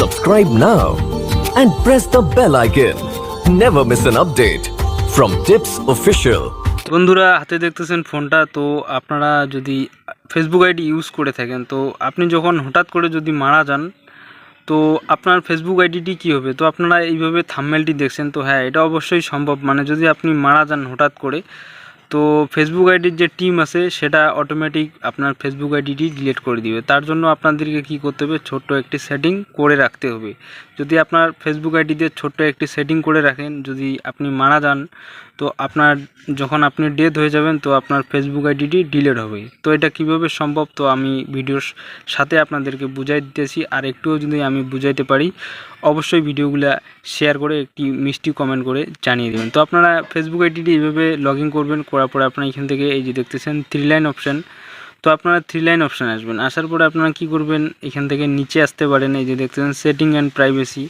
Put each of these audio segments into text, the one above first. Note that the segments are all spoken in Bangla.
Subscribe now and press the bell icon. Never miss an update from Tips Official. বন্ধুরা হাতে দেখতেছেন ফোনটা, তো আপনারা যদি ফেসবুক আইডি ইউজ করে থাকেন, তো আপনি যখন হঠাৎ করে যদি মারা যান, তো আপনার ফেসবুক আইডিটি কী হবে। তো আপনারা এইভাবে থাম্বনেলটি দেখছেন, তো হ্যাঁ এটা অবশ্যই সম্ভব। মানে যদি আপনি মারা যান হঠাৎ করে, তো ফেসবুক আইডির যে টিম আছে সেটা অটোমেটিক আপনার ফেসবুক আইডিটি ডিলিট করে দিবে। তার জন্য আপনাদেরকে কি করতে হবে, ছোট্ট একটি সেটিং করে রাখতে হবে। যদি আপনার ফেসবুক আইডিতে ছোট্ট একটি সেটিং করে রাখেন, যদি আপনি মারা যান, তো আপনার যখন আপনি ডেথ হয়ে যাবেন, তো আপনার ফেসবুক আইডিটি ডিলিট হবে। তো এটা কিভাবে সম্ভব, তো আমি ভিডিওর সাথে আপনাদেরকে বুঝাই দিতেছি। আর একটুও যদি আমি বুঝাইতে পারি, অবশ্যই ভিডিওগুলো শেয়ার করে একটি মিষ্টি কমেন্ট করে জানিয়ে দেবেন। তো আপনারা ফেসবুক আইডিটি এইভাবে লগ ইন করবেন, করার পরে আপনারা এখান থেকে এই যে দেখতেছেন 3 লাইন অপশান, তো আপনারা 3 লাইন অপশান আসবেন। আসার পরে আপনারা কি করবেন, এখান থেকে নিচে আসতে পারেন, এই যে দেখতেছেন সেটিং অ্যান্ড প্রাইভেসি,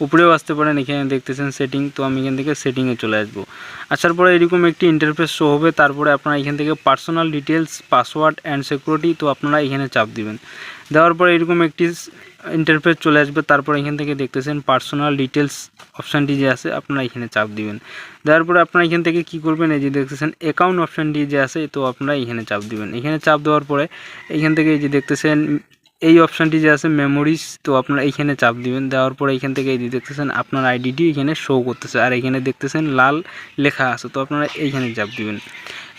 উপরেও আসতে পারেন, এখানে দেখতেছেন সেটিং। তো আমি এখান থেকে সেটিংয়ে চলে আসবো। আসার পরে এরকম একটি ইন্টারফেস শো হবে। তারপরে আপনারা এখান থেকে personal details, password and security, তো আপনারা এখানে চাপ দিবেন। দেওয়ার পরে এরকম একটি ইন্টারফেস চলে আসবে। তারপর এখান থেকে দেখতেছেন পার্সোনাল ডিটেলস অপশানটি যে আছে, আপনারা এখানে চাপ দিবেন। দেওয়ার পরে আপনারা এখান থেকে কি করবেন, এই যে দেখতেছেন অ্যাকাউন্ট অপশানটি যে আছে, তো আপনারা এখানে চাপ দিবেন। এখানে চাপ দেওয়ার পরে এখান থেকে এই যে দেখতেছেন এই অপশানটি যে আছে মেমোরিজ, তো আপনারা এইখানে চাপ দিবেন। দেওয়ার পরে এখান থেকে এই যে দেখতেছেন আপনার আইডিটি এখানে শো করতেছে, আর এখানে দেখতেছেন লাল লেখা আছে, তো আপনারা এইখানে চাপ দিবেন।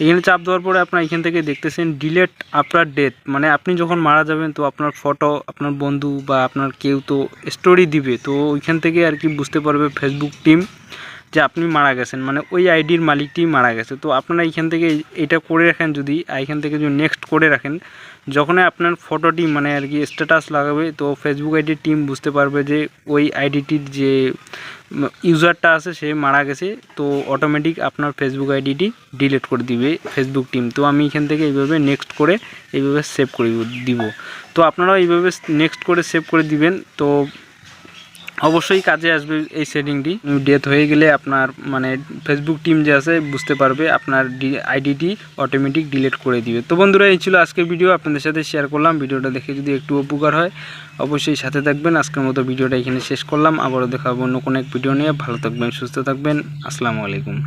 এখানে চাপ দেওয়ার পরে আপনারা এখান থেকে দেখতেছেন ডিলেট আফটার ডেথ, মানে আপনি যখন মারা যাবেন, তো আপনার ফটো আপনার বন্ধু বা আপনার কেউ তো স্টোরি দিবে, তো ওইখান থেকে আর কি বুঝতে পারবে ফেসবুক টিম যে আপনি মারা গেছেন, মানে ওই আইডির মালিকটি মারা গেছে। তো আপনারা এইখান থেকে এটা করে রাখেন, যদি এখান থেকে যদি নেক্সট করে রাখেন, যখনই আপনার ফটোটি মানে আর কি স্ট্যাটাস লাগাবে, তো ফেসবুক আইডির টিম বুঝতে পারবে যে ওই আইডিটির যে ইউজারটা আছে সে মারা গেছে, তো অটোমেটিক আপনার ফেসবুক আইডিটি ডিলিট করে দিবে ফেসবুক টিম। তো আমি এখান থেকে এইভাবে নেক্সট করে এইভাবে সেভ করে দিব। তো আপনারাও এইভাবে নেক্সট করে সেভ করে দিবেন, তো অবশ্যই কাজে আসবে এই সেটিংটি। ডেথ হয়ে গেলে আপনার মানে ফেসবুক টিম যে আছে বুঝতে পারবে, আপনার আইডিটি অটোমেটিক ডিলিট করে দিবে। তো বন্ধুরা, এই ছিল আজকের ভিডিও, আপনাদের সাথে শেয়ার করলাম। ভিডিওটা দেখে যদি একটু উপকার হয়, অবশ্যই সাথে থাকবেন। আজকের মতো ভিডিওটা এখানে শেষ করলাম, আবারও দেখা হবে অন্য কোনো এক ভিডিও নিয়ে। ভালো থাকবেন, সুস্থ থাকবেন, আসসালামু আলাইকুম।